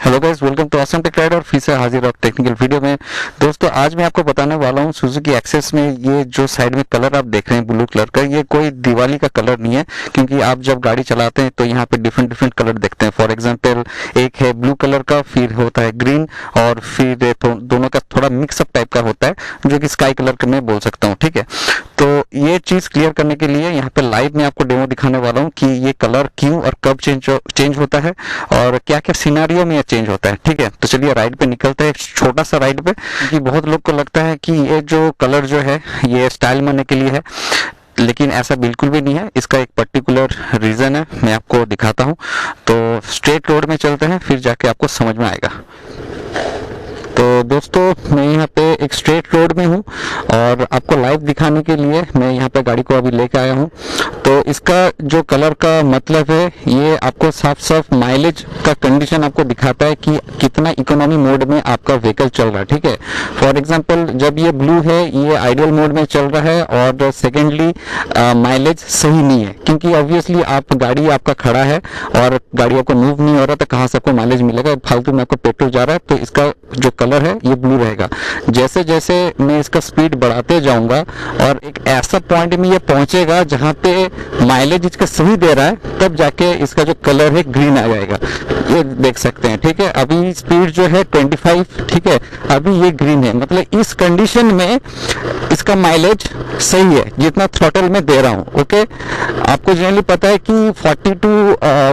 Hello guys, welcome to Awesome Tech Rider. फिर से हाजिर आप टेक्निकल वीडियो में। दोस्तों, आज मैं आपको बताने वाला हूँ सुजुकी एक्सेस में ये जो साइड में कलर आप देख रहे हैं ब्लू कलर का, ये कोई दिवाली का कलर नहीं है, क्योंकि आप जब गाड़ी चलाते हैं तो यहाँ पे डिफरेंट डिफरेंट कलर देखते हैं। फॉर एग्जांपल, एक है ब्लू कलर का, फिर होता है ग्रीन, और फिर दोनों का थोड़ा मिक्सअप टाइप का होता है जो कि स्काई कलर का मैं बोल सकता हूँ। ठीक है, तो ये चीज क्लियर करने के लिए यहाँ पे लाइव में आपको डेमो दिखाने वाला हूँ कि ये कलर क्यों और कब चेंज होता है और क्या क्या सिनेरियो में चेंज होता है। ठीक है, तो चलिए राइड पे निकलते हैं, छोटा सा राइड पे। क्योंकि बहुत लोग को लगता है कि ये जो कलर जो है ये स्टाइल मारने के लिए है, लेकिन ऐसा बिल्कुल भी नहीं है। इसका एक पर्टिकुलर रीजन है, मैं आपको दिखाता हूँ। तो स्ट्रेट रोड में चलते हैं, फिर जाके आपको समझ में आएगा। तो दोस्तों, मैं यहाँ पे एक स्ट्रेट रोड में हूँ और आपको लाइव दिखाने के लिए मैं यहाँ पे गाड़ी को अभी लेके आया हूँ। तो इसका जो कलर का मतलब है, ये आपको साफ साफ माइलेज का कंडीशन आपको दिखाता है कि कितना इकोनॉमी मोड में आपका व्हीकल चल रहा है। ठीक है, फॉर एग्जांपल जब ये ब्लू है, ये आइडियल मोड में चल रहा है, और सेकेंडली माइलेज सही नहीं है, क्योंकि ऑब्वियसली आप गाड़ी आपका खड़ा है और गाड़ी आपको मूव नहीं हो रहा, तो कहाँ से आपको माइलेज मिलेगा? फालतू में आपको पेट्रोल जा रहा है। तो इसका जो कलर है ये ब्लू रहेगा। जैसे जैसे मैं इसका स्पीड बढ़ाते जाऊंगा और एक ऐसा पॉइंट में ये पहुंचेगा जहां पे माइलेज इसका सही दे रहा है, तब जाके इसका जो कलर है ग्रीन आ जाएगा। ये देख सकते हैं। ठीक है, अभी स्पीड जो है 25, ठीक है, अभी ये ग्रीन है। मतलब इस कंडीशन में इसका माइलेज सही है जितना थ्रॉटल में दे रहा हूँ। ओके, आपको जनरली पता है कि 40 टू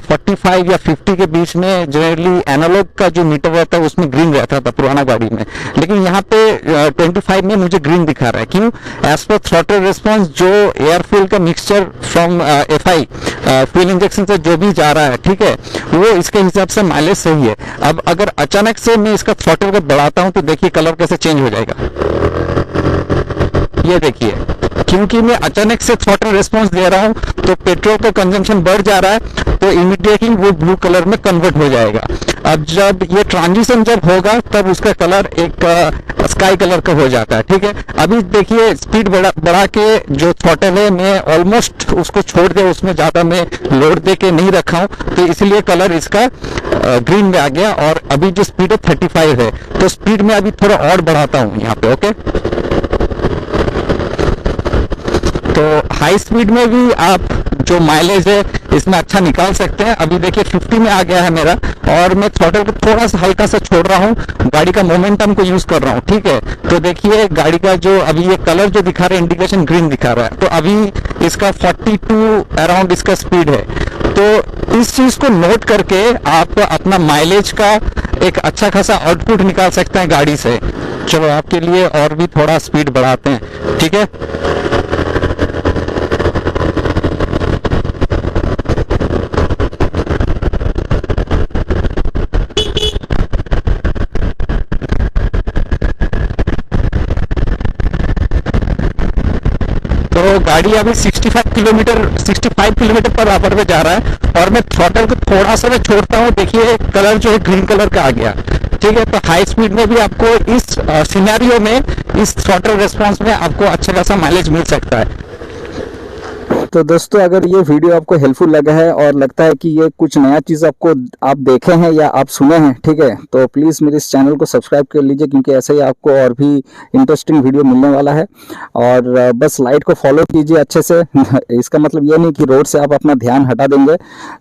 45 या 50 के बीच में जनरली एनालॉग का जो मीटर रहता है उसमें ग्रीन रहता था पुराना गाड़ी में, लेकिन यहाँ पे 25 में मुझे ग्रीन दिखा रहा है। क्यों? एज पर थ्रॉटल रिस्पॉन्स, जो एयर फ्यूल का mixture from FI fuel injection से जो भी जा रहा है, ठीक है, वो इसके हिसाब से माइलेज सही है। अब अगर अचानक से मैं इसका थ्रॉटल को बढ़ाता हूँ तो देखिए कलर कैसे चेंज हो जाएगा। ये देखिए, क्योंकि मैं अचानक से थ्रॉटल रिस्पॉन्स दे रहा हूं तो पेट्रोल का कंजम्पशन बढ़ जा रहा है, तो इमीडिएटली वो ब्लू कलर में कन्वर्ट हो जाएगा। अब जब ये ट्रांजिशन जब होगा तब उसका कलर एक स्काई कलर का हो जाता है। ठीक है, अभी देखिए स्पीड बढ़ा के जो थ्रॉटल है मैं ऑलमोस्ट उसको छोड़ दे, उसमें ज्यादा मैं लोड दे के नहीं रखा हूं, तो इसलिए कलर इसका ग्रीन में आ गया। और अभी जो स्पीड है 35 है, तो स्पीड में अभी थोड़ा और बढ़ाता हूं यहाँ पे। ओके, तो हाई स्पीड में भी आप जो माइलेज है इसमें अच्छा निकाल सकते हैं। अभी देखिए 50 में आ गया है मेरा, और मैं थ्रॉटल को थोड़ा सा हल्का सा छोड़ रहा हूँ, गाड़ी का मोमेंटम को यूज कर रहा हूँ। ठीक है, तो देखिए गाड़ी का जो अभी ये कलर जो दिखा रहा है, इंडिकेशन ग्रीन दिखा रहा है, तो अभी इसका 42 अराउंड इसका स्पीड है। तो इस चीज को नोट करके आप अपना माइलेज का एक अच्छा खासा आउटपुट निकाल सकते हैं गाड़ी से। चलो आपके लिए और भी थोड़ा स्पीड बढ़ाते हैं। ठीक है, तो गाड़ी अभी 65 किलोमीटर पर आवर पे जा रहा है, और मैं थ्रॉटल को थोड़ा सा मैं छोड़ता हूँ, देखिए कलर जो है ग्रीन कलर का आ गया। ठीक है, तो हाई स्पीड में भी आपको इस सिनेरियो में, इस थ्रॉटल रिस्पॉन्स में आपको अच्छा खासा माइलेज मिल सकता है। तो दोस्तों, अगर ये वीडियो आपको हेल्पफुल लगा है और लगता है कि ये कुछ नया चीज़ आप देखे हैं या आप सुने हैं, ठीक है, तो प्लीज़ मेरे इस चैनल को सब्सक्राइब कर लीजिए, क्योंकि ऐसे ही आपको और भी इंटरेस्टिंग वीडियो मिलने वाला है। और बस लाइट को फॉलो कीजिए अच्छे से। इसका मतलब ये नहीं कि रोड से आप अपना ध्यान हटा देंगे।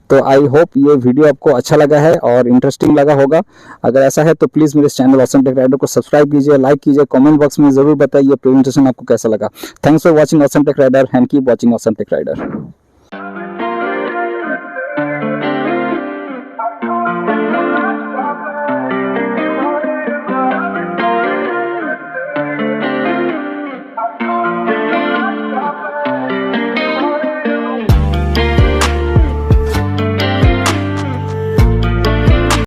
तो आई होप ये वीडियो आपको अच्छा लगा है और इंटरेस्टिंग लगा होगा। अगर ऐसा है तो प्लीज़ मेरे इस चैनल ऑसम टेक राइडर को सब्सक्राइब कीजिए, लाइक कीजिए, कॉमेंट बॉक्स में ज़रूर बताइए प्रेजेंटेशन आपको कैसा लगा। Thanks for watching Awesome Tech Rider and keep watching Awesome Tech rider.